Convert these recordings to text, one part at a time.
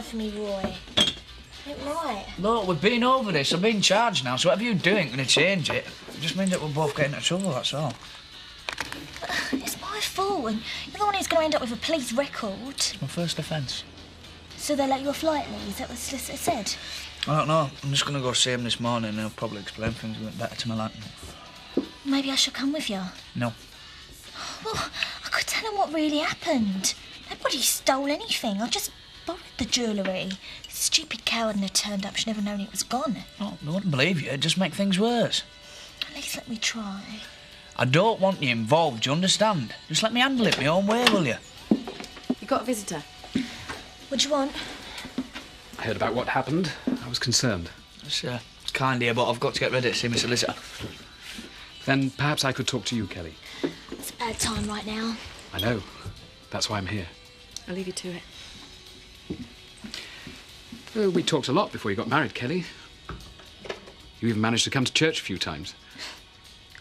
For me, Roy. Ain't right. Look, we've been over this. I'm being charged now, so whatever you do ain't going to change it. It just means that we're both getting into trouble, that's all. It's my fault, and you're the one who's going to end up with a police record. It's my first offence. So they let you off lightly? Is that what the solicitor said? I don't know. I'm just going to go see him this morning and he'll probably explain things a bit better to my liking. Maybe I should come with you? No. Well, I could tell him what really happened. Nobody stole anything. I just borrowed the jewellery. This stupid coward had turned up. She'd never known it was gone. Oh, I wouldn't believe you. It'd just make things worse. At least let me try. I don't want you involved, do you understand? Just let me handle it my own way, will you? You got a visitor? What do you want? I heard about what happened. I was concerned. It's kind of you, but I've got to get ready to see my solicitor. Then perhaps I could talk to you, Kelly. It's a bad time right now. I know. That's why I'm here. I'll leave you to it. We talked a lot before you got married, Kelly. You even managed to come to church a few times.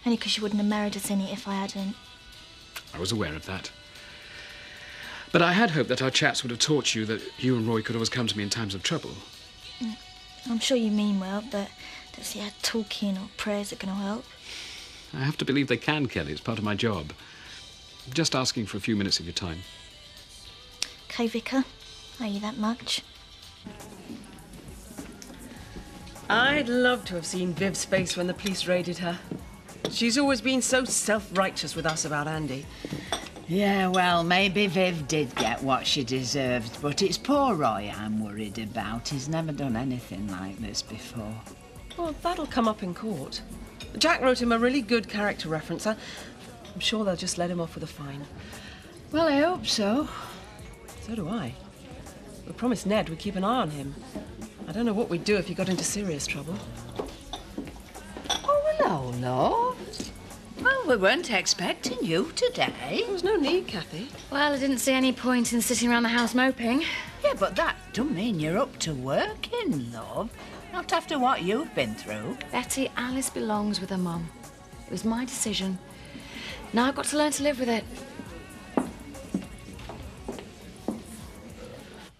Only because you wouldn't have married us any if I hadn't. I was aware of that. But I had hoped that our chats would have taught you that you and Roy could always come to me in times of trouble. I'm sure you mean well, but don't see how talking or prayers are going to help. I have to believe they can, Kelly. It's part of my job. Just asking for a few minutes of your time. OK, Vicar. Owe you that much. I'd love to have seen Viv's face when the police raided her. She's always been so self-righteous with us about Andy. Yeah, well, maybe Viv did get what she deserved, but it's poor Roy I'm worried about. He's never done anything like this before. Well, that'll come up in court. Jack wrote him a really good character reference. I'm sure they'll just let him off with a fine. Well, I hope so. So do I. We promised Ned we'd keep an eye on him. I don't know what we'd do if he got into serious trouble. Oh, hello, love. Well, we weren't expecting you today. There was no need, Kathy. Well, I didn't see any point in sitting around the house moping. Yeah, but that don't mean you're up to working, love. Not after what you've been through. Betty, Alice belongs with her mum. It was my decision. Now I've got to learn to live with it.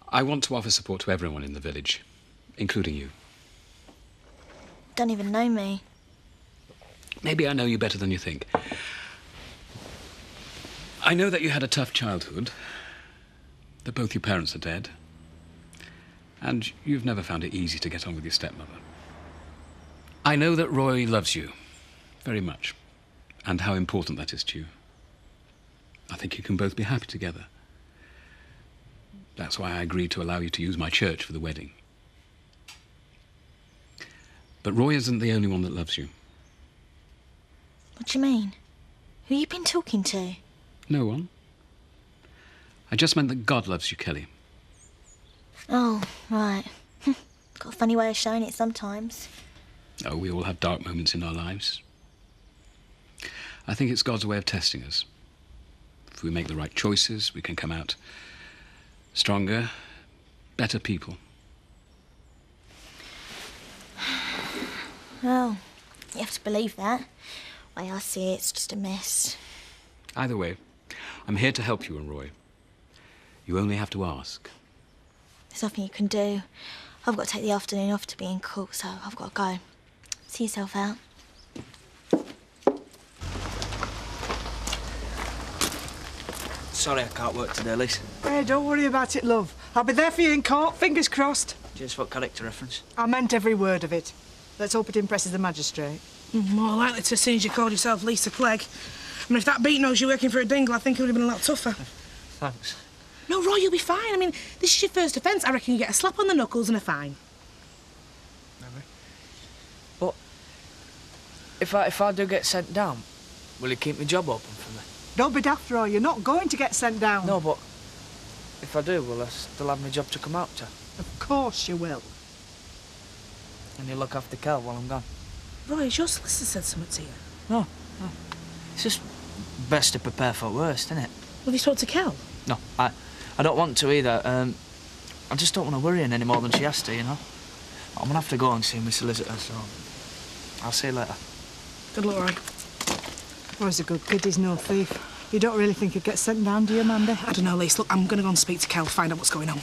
I want to offer support to everyone in the village, including you. Don't even know me. Maybe I know you better than you think. I know that you had a tough childhood, that both your parents are dead, and you've never found it easy to get on with your stepmother. I know that Roy loves you very much, and how important that is to you. I think you can both be happy together. That's why I agreed to allow you to use my church for the wedding. But Roy isn't the only one that loves you. What do you mean? Who you been talking to? No one. I just meant that God loves you, Kelly. Oh, right. Got a funny way of showing it sometimes. Oh, we all have dark moments in our lives. I think it's God's way of testing us. If we make the right choices, we can come out stronger, better people. Well, you have to believe that. The way I see it, it's just a mess. Either way, I'm here to help you and Roy. You only have to ask. There's nothing you can do. I've got to take the afternoon off to be in court, so I've got to go. See yourself out. Sorry I can't work today, Liz. Hey, don't worry about it, love. I'll be there for you in court, fingers crossed. Just what character reference? I meant every word of it. Let's hope it impresses the magistrate. More likely to as soon as you called yourself Lisa Clegg. I mean, if that beat knows you're working for a dingle, I think it would have been a lot tougher. Thanks. No, Roy, you'll be fine. I mean, this is your first offence. I reckon you get a slap on the knuckles and a fine. Maybe. But if I do get sent down, will you keep my job open for me? Don't be daft, Roy. You're not going to get sent down. No, but if I do, will I still have my job to come out to? Of course you will. And you look after Kel while I'm gone? Roy, has your solicitor said something to you? No. It's just best to prepare for worst, isn't it? Have you spoke to Kel? No, I don't want to either. I just don't want to worry her any more than she has to, you know. I'm going to have to go and see my solicitor, so I'll see you later. Good luck, Roy. Roy's a good kid, he's no thief. You don't really think he'd get sent down, do you, Amanda? I don't know, Lise. Look, I'm going to go and speak to Kel, find out what's going on.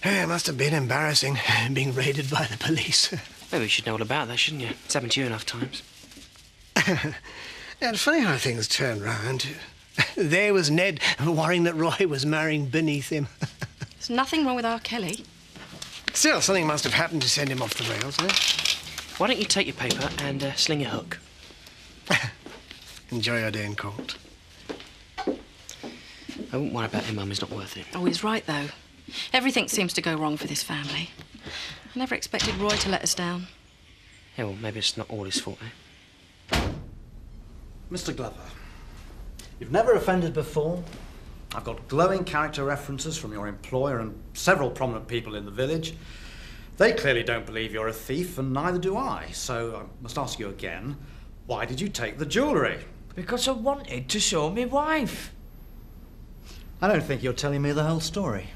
It must have been embarrassing, being raided by the police. Maybe you should know all about that, shouldn't you? It's happened to you enough times. It's funny how things turn round. There was Ned worrying that Roy was marrying beneath him. There's nothing wrong with our Kelly. Still, something must have happened to send him off the rails, eh? Why don't you take your paper and sling your hook? Enjoy your day in court. I wouldn't worry about your mum, he's not worth it. Oh, he's right, though. Everything seems to go wrong for this family. I never expected Roy to let us down. Yeah, well, maybe it's not all his fault, eh? Mr. Glover, you've never offended before. I've got glowing character references from your employer and several prominent people in the village. They clearly don't believe you're a thief, and neither do I. So I must ask you again, why did you take the jewellery? Because I wanted to show me wife. I don't think you're telling me the whole story.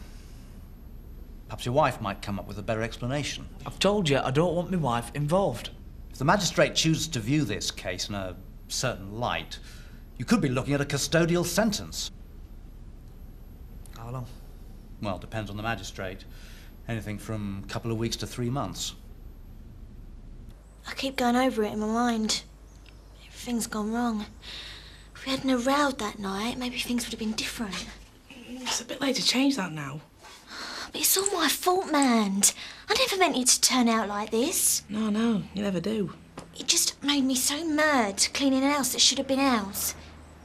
Perhaps your wife might come up with a better explanation. I've told you I don't want my wife involved. If the magistrate chooses to view this case in a certain light, you could be looking at a custodial sentence. How long? Well, it depends on the magistrate. Anything from a couple of weeks to 3 months. I keep going over it in my mind. Everything's gone wrong. If we hadn't row that night, maybe things would have been different. It's a bit late to change that now. But it's all my fault, man. I never meant it to turn out like this. No, you never do. It just made me so mad cleaning a house that should have been ours.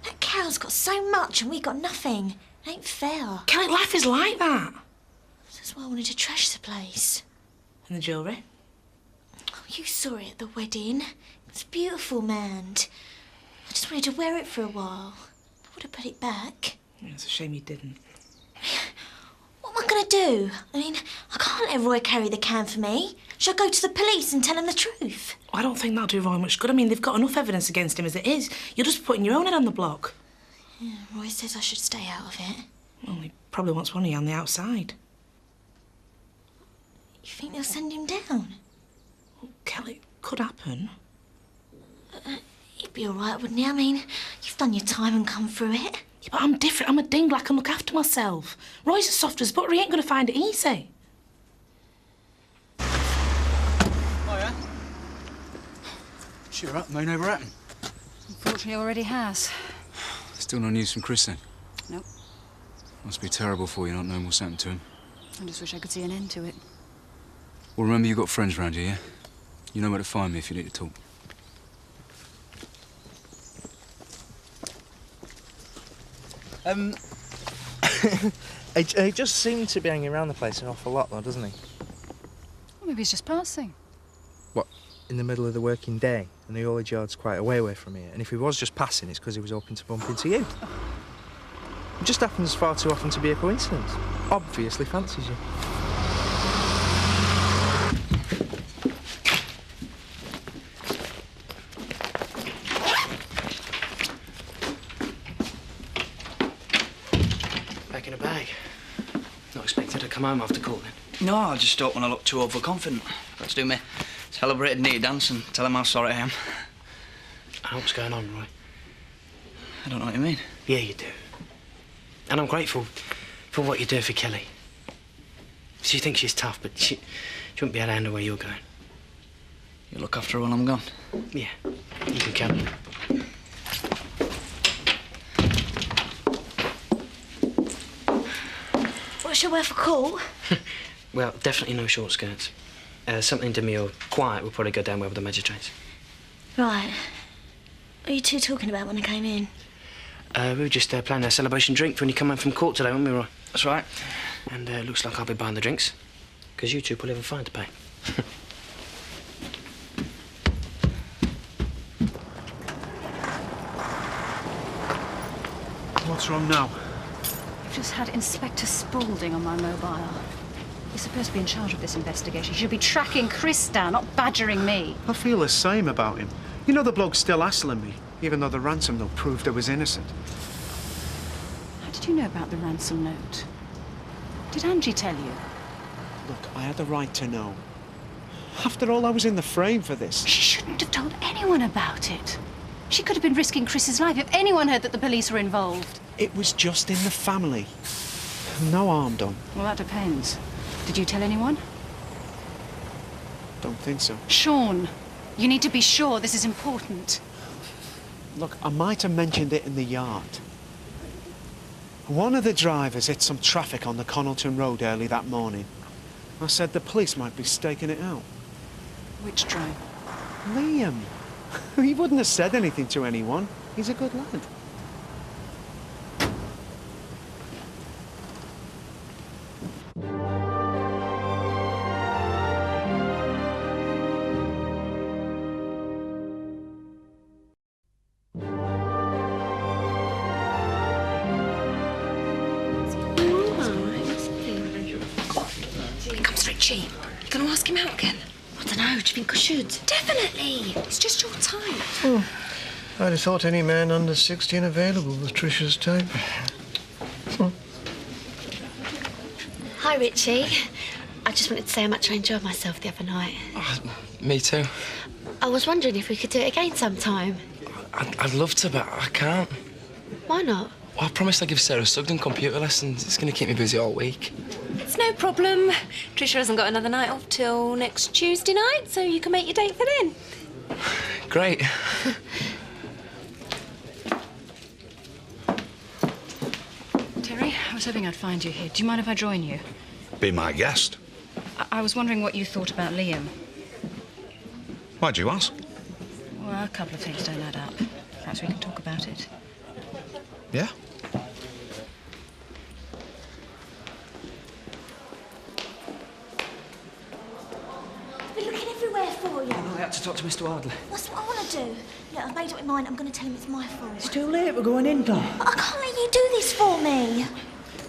That cow's got so much and we got nothing. It ain't fair. Kelly, life is like that. That's why I wanted to trash the place. And the jewellery? Oh, you saw it at the wedding. It was beautiful, man. I just wanted to wear it for a while. I would have put it back. Yeah, it's a shame you didn't. What am I going to do? I mean, I can't let Roy carry the can for me. Shall I go to the police and tell him the truth? I don't think that'll do Roy much good. I mean, they've got enough evidence against him as it is. You're just putting your own head on the block. Yeah, Roy says I should stay out of it. Well, he probably wants one of you on the outside. You think they'll send him down? Well, Kelly, it could happen. He'd be all right, wouldn't he? I mean, you've done your time and come through it. Yeah, but I'm different. I'm a dingle. I can look after myself. Roy's as soft as butter. He ain't going to find it easy. Oh, yeah? Sure up, main over Hatton. Unfortunately, already has. Still no news from Chris, then? Nope. Must be terrible for you not knowing what's happened to him. I just wish I could see an end to it. Well, remember, you've got friends around here, yeah? You know where to find me if you need to talk. He just seemed to be hanging around the place an awful lot, though, doesn't he? Well, maybe he's just passing. What, in the middle of the working day? And the haulage yard's quite a way away from here. And if he was just passing, it's because he was hoping to bump into you. It just happens far too often to be a coincidence. Obviously fancies you. Back in a bag. Not expected to come home after court then. No, I just don't want to look too overconfident. Got to do me celebrated knee dance and tell him how sorry I am. I know what's going on, Roy. I don't know what you mean. Yeah, you do. And I'm grateful for what you do for Kelly. She thinks she's tough, but she wouldn't be able to handle where you're going. You look after her when I'm gone. Yeah, you can count on it. What shall I wear for court? Well, definitely no short skirts. Something demure, quiet will probably go down well with the magistrates. Right. What are you two talking about when I came in? We were just planning a celebration drink for when you come home from court today, weren't we, Roy? That's right. And looks like I'll be buying the drinks, because you two will have a fine to pay. What's wrong now? I've just had Inspector Spaulding on my mobile. He's supposed to be in charge of this investigation. He should be tracking Chris down, not badgering me. I feel the same about him. You know the bloke's still hassling me, even though the ransom note proved I was innocent. How did you know about the ransom note? Did Angie tell you? Look, I had the right to know. After all, I was in the frame for this. She shouldn't have told anyone about it. She could have been risking Chris's life if anyone heard that the police were involved. It was just in the family. No harm done. Well, that depends. Did you tell anyone? Don't think so. Sean, you need to be sure this is important. Look, I might have mentioned it in the yard. One of the drivers hit some traffic on the Connelton Road early that morning. I said the police might be staking it out. Which driver? Liam. He wouldn't have said anything to anyone. He's a good lad. Here comes Richie. You gonna ask him out again? I don't know. Do you think I should? Definitely. It's just your time. Oh, I'd have thought any man under 16 available was Trisha's type. Hi, Richie. I just wanted to say how much I enjoyed myself the other night. Oh, me too. I was wondering if we could do it again sometime. I'd love to, but I can't. Why not? Well, I promised I'd give Sarah Sugden computer lessons. It's going to keep me busy all week. It's no problem. Trisha hasn't got another night off till next Tuesday night, so you can make your date for then. Great. Terry, I was hoping I'd find you here. Do you mind if I join you? Be my guest. I was wondering what you thought about Liam. Why'd you ask? Well, a couple of things don't add up. Perhaps we can talk about it. Yeah? I've been looking everywhere for you. I had to talk to Mr. Wardley. That's what I want to do. Look, I've made up my mind. I'm going to tell him it's my fault. It's too late. We're going in, Tom. But I can't let you do this for me.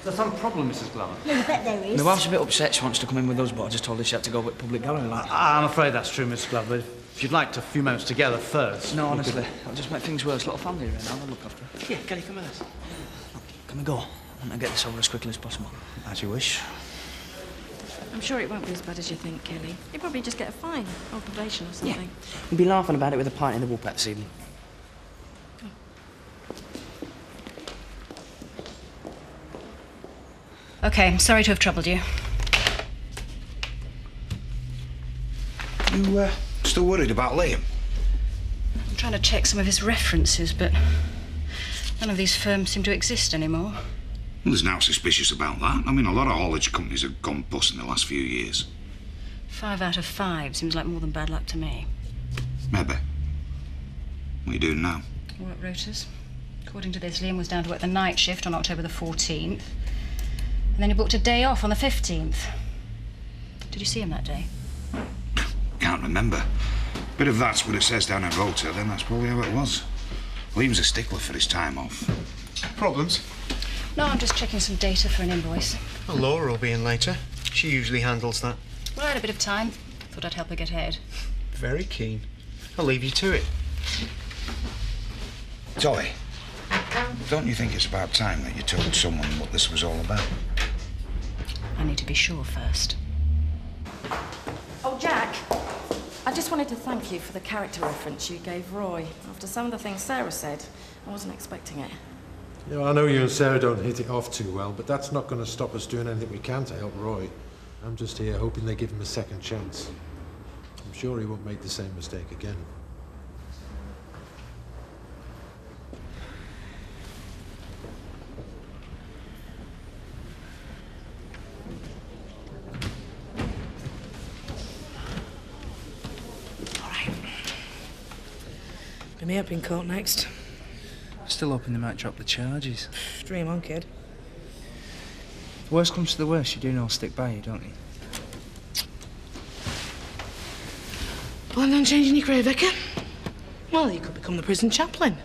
There's some problem, Mrs. Glover. No, I bet there is. My wife's a bit upset. She wants to come in with us, but I just told her she had to go with public gallery. Like. I'm afraid that's true, Mrs. Glover. If you'd like to a few moments together first... No, honestly. I'll just make things worse. Little family around. I'll look after her. Yeah, Kelly, come with us. Can we go? I want to get this over as quickly as possible. As you wish. I'm sure it won't be as bad as you think, Kelly. You'll probably just get a fine or probation or something. Yeah. We'll be laughing about it with a pint in the Woolpet this evening. OK, sorry to have troubled you. You, still worried about Liam? I'm trying to check some of his references, but none of these firms seem to exist anymore. Well, there's nothing suspicious about that. I mean, a lot of haulage companies have gone bust in the last few years. 5 out of 5 seems like more than bad luck to me. Maybe. What are you doing now? Work rotas. According to this, Liam was down to work the night shift on October the 14th. And then he booked a day off on the 15th. Did you see him that day? Can't remember. But if that's what it says down at Rota, then that's probably how it was. Liam's a stickler for his time off. Problems? No, I'm just checking some data for an invoice. Well, Laura will be in later. She usually handles that. Well, I had a bit of time. Thought I'd help her get ahead. Very keen. I'll leave you to it. Dolly, don't you think it's about time that you told someone what this was all about? I need to be sure first. Oh, Jack, I just wanted to thank you for the character reference you gave Roy. After some of the things Sarah said, I wasn't expecting it. You know, I know you and Sarah don't hit it off too well, but that's not going to stop us doing anything we can to help Roy. I'm just here hoping they give him a second chance. I'm sure he won't make the same mistake again. Be me up in court next. Still hoping they might drop the charges. Dream on, kid. If worst comes to the worst, you do know I'll stick by you, don't you? Plan on changing your career, Vicar? Well, you could become the prison chaplain.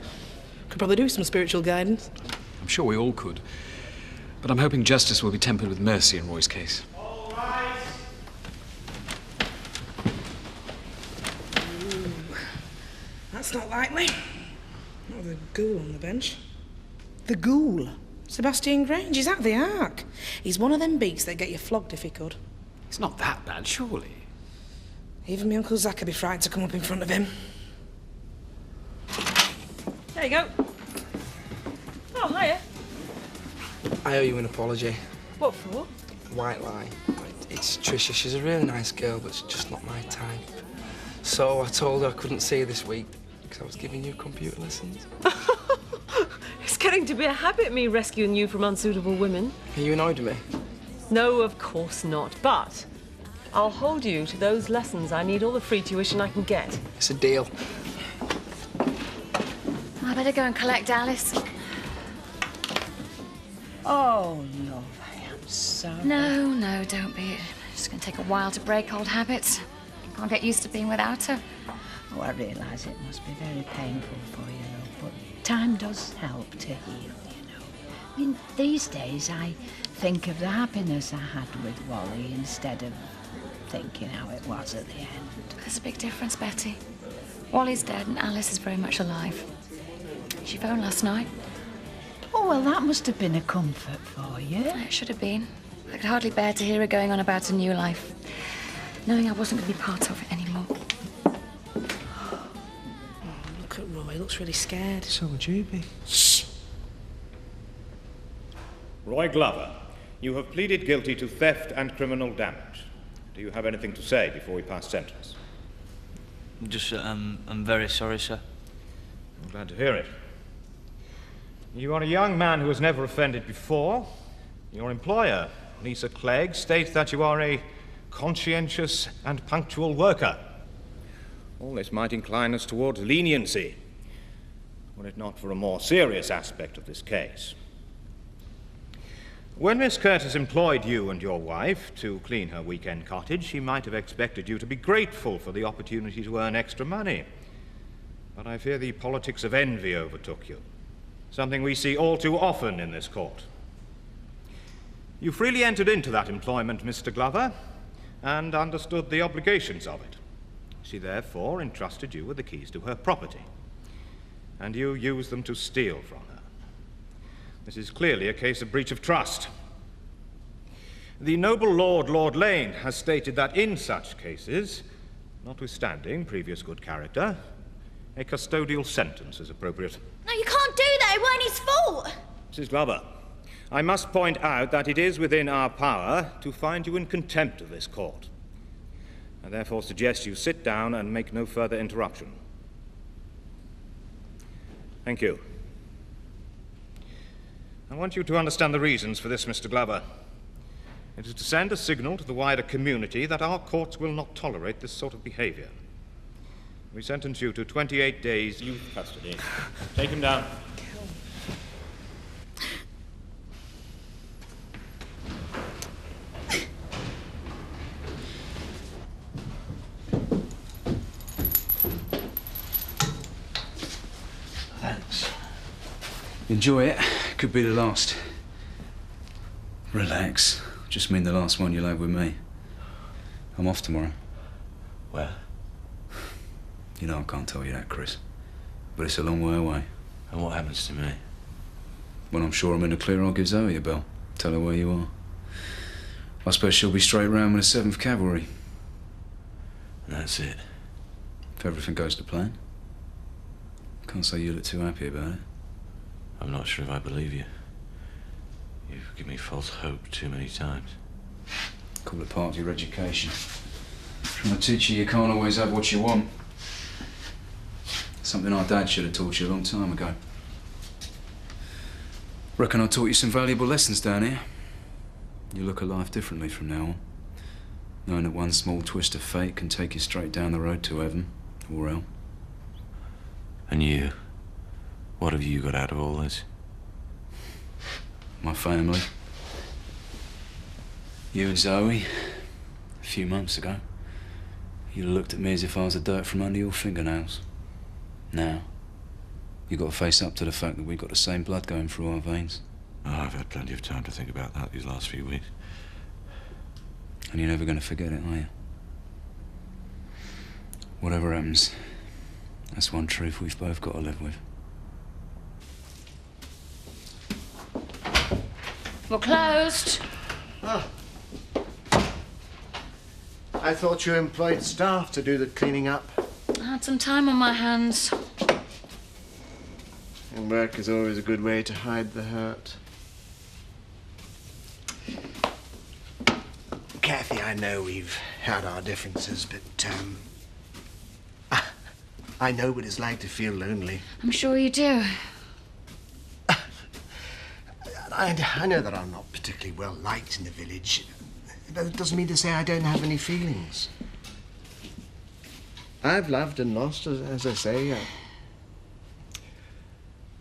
Could probably do some spiritual guidance. I'm sure we all could. But I'm hoping justice will be tempered with mercy in Roy's case. That's not likely. Not with a ghoul on the bench. The ghoul. Sebastian Grange, he's out the ark. He's one of them beasts that get you flogged if he could. It's not that bad, surely. Even my Uncle Zach would be frightened to come up in front of him. There you go. Oh, hiya. I owe you an apology. What for? White lie. It's Tricia. She's a really nice girl, but she's just not my type. So I told her I couldn't see her this week because I was giving you computer lessons. It's getting to be a habit, me rescuing you from unsuitable women. Are you annoyed with me? No, of course not. But I'll hold you to those lessons. I need all the free tuition I can get. It's a deal. I better go and collect Alice. Oh, love, I am sorry. No, don't be. It's going to take a while to break old habits. Can't get used to being without her. Oh, I realise it must be very painful for you, love, but time does help to heal, you know. I mean, these days I think of the happiness I had with Wally instead of thinking how it was at the end. There's a big difference, Betty. Wally's dead and Alice is very much alive. She phoned last night. Oh, well, that must have been a comfort for you. It should have been. I could hardly bear to hear her going on about a new life, knowing I wasn't going to be part of it anymore. Look at Roy, he looks really scared. So would you be. Shh! Roy Glover, you have pleaded guilty to theft and criminal damage. Do you have anything to say before we pass sentence? Just, I'm very sorry, sir. I'm glad to hear it. You are a young man who has never offended before. Your employer, Lisa Clegg, states that you are a conscientious and punctual worker. All this might incline us towards leniency, were it not for a more serious aspect of this case. When Miss Curtis employed you and your wife to clean her weekend cottage, she might have expected you to be grateful for the opportunity to earn extra money. But I fear the politics of envy overtook you, something we see all too often in this court. You freely entered into that employment, Mr. Glover, and understood the obligations of it. She therefore entrusted you with the keys to her property, and you used them to steal from her. This is clearly a case of breach of trust. The noble Lord Lane has stated that in such cases, notwithstanding previous good character, a custodial sentence is appropriate. No, you can't do that. It weren't his fault. Mrs. Glover, I must point out that it is within our power to find you in contempt of this court. I therefore suggest you sit down and make no further interruption. Thank you. I want you to understand the reasons for this, Mr. Glover. It is to send a signal to the wider community that our courts will not tolerate this sort of behavior. We sentence you to 28 days youth custody. Take him down. Thanks. Enjoy it. Could be the last. Relax. Just mean the last one you'll have with me. I'm off tomorrow. Where? You know I can't tell you that, Chris. But it's a long way away. And what happens to me? When I'm sure I'm in the clear, I'll give Zoe a bell. Tell her where you are. I suppose she'll be straight round with the 7th Cavalry. And that's it? If everything goes to plan. Can't say you look too happy about it. I'm not sure if I believe you. You've given me false hope too many times. Call it part of your education. From a teacher, you can't always have what you want. Something our dad should have taught you a long time ago. Reckon I taught you some valuable lessons down here. You look at life differently from now on. Knowing that one small twist of fate can take you straight down the road to heaven or hell. And you? What have you got out of all this? My family. You and Zoe. A few months ago. You looked at me as if I was the dirt from under your fingernails. Now, you've got to face up to the fact that we've got the same blood going through our veins. Oh, I've had plenty of time to think about that these last few weeks. And you're never going to forget it, are you? Whatever happens, that's one truth we've both got to live with. We're closed. Ah. I thought you employed staff to do the cleaning up. I had some time on my hands. And work is always a good way to hide the hurt. Kathy, I know we've had our differences, but, I know what it's like to feel lonely. I'm sure you do. I know that I'm not particularly well liked in the village, but it doesn't mean to say I don't have any feelings. I've loved and lost, as I say.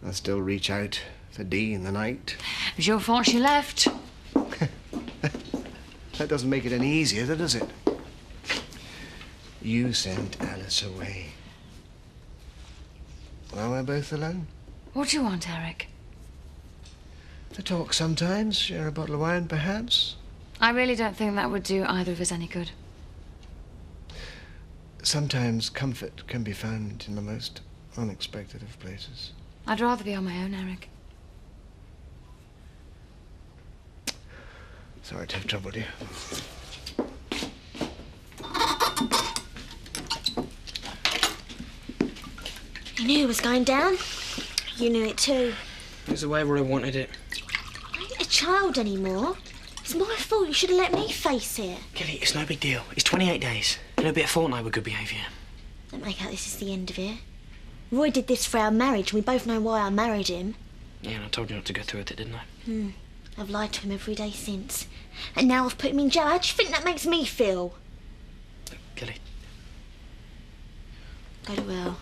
I still reach out for Dee in the night. It was your fault she left. That doesn't make it any easier, does it? You sent Alice away. Now we're both alone. What do you want, Eric? To talk sometimes, share a bottle of wine, perhaps. I really don't think that would do either of us any good. Sometimes comfort can be found in the most unexpected of places. I'd rather be on my own, Eric. Sorry to have troubled you. You knew it was going down. You knew it too. It was the way Roy wanted it. I ain't a child anymore. It's my fault. You should have let me face it. Kelly, it's no big deal. It's 28 days. And it'll be a fortnight with good behaviour. Don't make out this is the end of it. Roy did this for our marriage, and we both know why I married him. Yeah, and I told you not to go through with it, didn't I? I've lied to him every day since. And now I've put him in jail. How do you think that makes me feel? Kelly. Go to hell.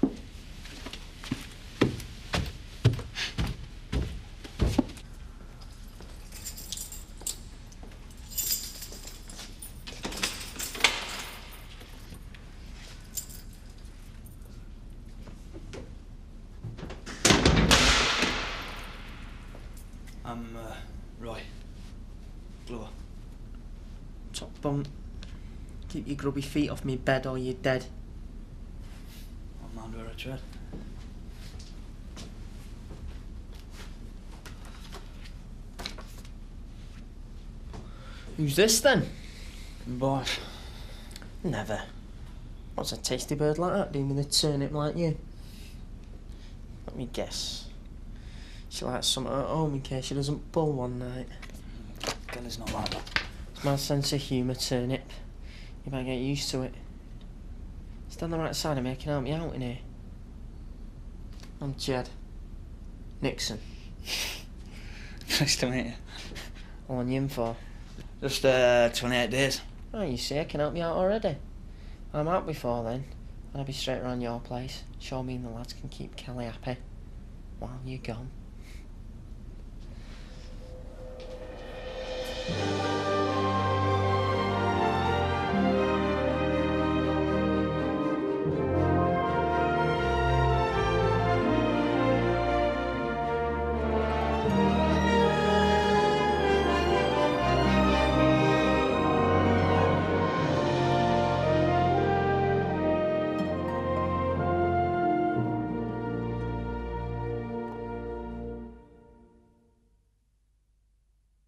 I'm, Roy. Glover. Top bum. Keep your grubby feet off me bed or you're dead. I'll mind where I tread. Who's this then? Boy. Never. What's a tasty bird like that doing with a turnip like you? Let me guess. She likes something at home in case she doesn't pull one night. Kelly's not like that. It's my sense of humour, turnip. You might get used to it. Stand the right side of me, I can help you out in here. I'm Jed. Nixon. Nice to meet you. How long you in for? Just 28 days. Oh, you see, I can help you out already. I'm out before then, and I'll be straight around your place. Sure me and the lads can keep Kelly happy while you're gone.